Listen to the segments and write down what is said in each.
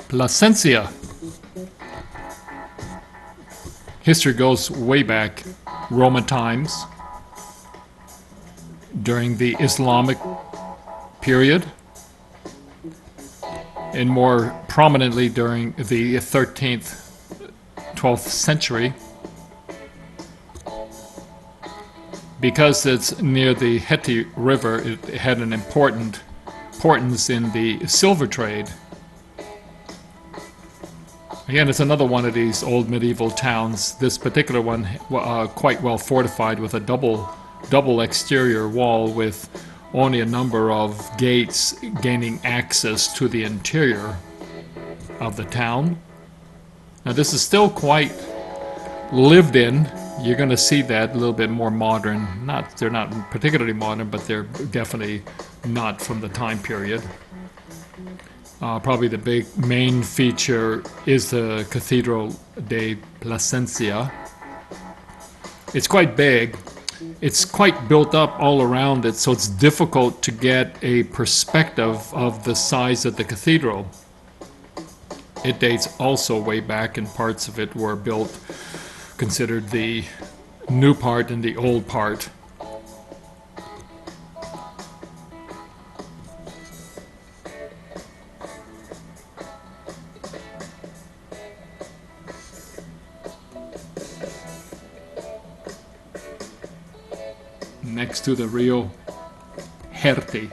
Plasencia. History goes way back, Roman times, during the Islamic period, and more prominently during the 13th, 12th century. Because it's near the Heti River, it had an importance in the silver trade. Again, it's another one of these old medieval towns. This particular one quite well fortified with a double exterior wall with only a number of gates gaining access to the interior of the town. Now this is still quite lived in. You're going to see that a little bit more modern. They're not particularly modern, but they're definitely not from the time period. Probably the big main feature is the Catedral de Plasencia. It's quite big. It's quite built up all around it, so it's difficult to get a perspective of the size of the cathedral. It dates also way back, and parts of it were built, considered the new part and the old part. Next to the Rio Herte.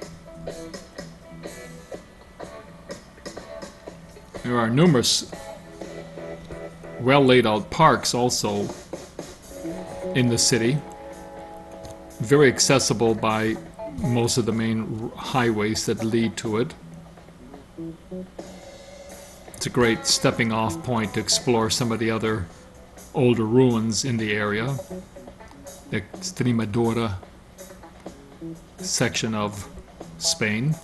There are numerous well laid out parks also in the city, very accessible by most of the main highways that lead to it. It's a great stepping off point to explore some of the other older ruins in the area. The Extremadura section of Spain.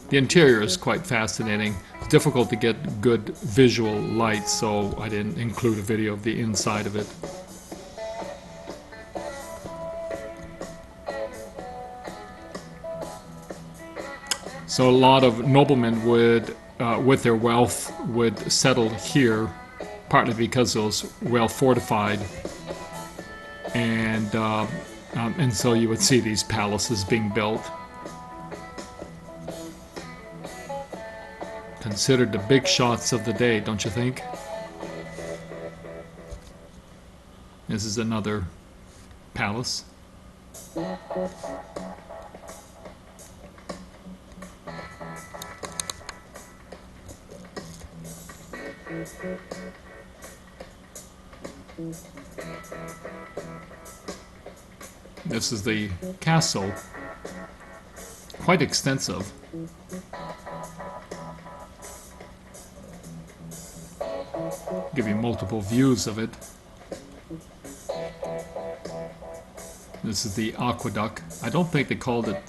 The interior is quite fascinating. It's difficult to get good visual light, so I didn't include a video of the inside of it. So a lot of noblemen would, with their wealth, would settle here, partly because it was well fortified, and so you would see these palaces being built. Considered the big shots of the day, don't you think? This is another palace. This is the castle. Quite extensive. Give you multiple views of it. This is the Aquaduct. I don't think they called it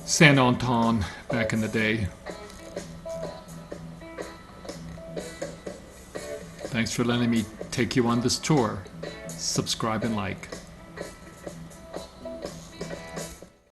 Saint Anton back in the day. Thanks for letting me take you on this tour. Subscribe and like.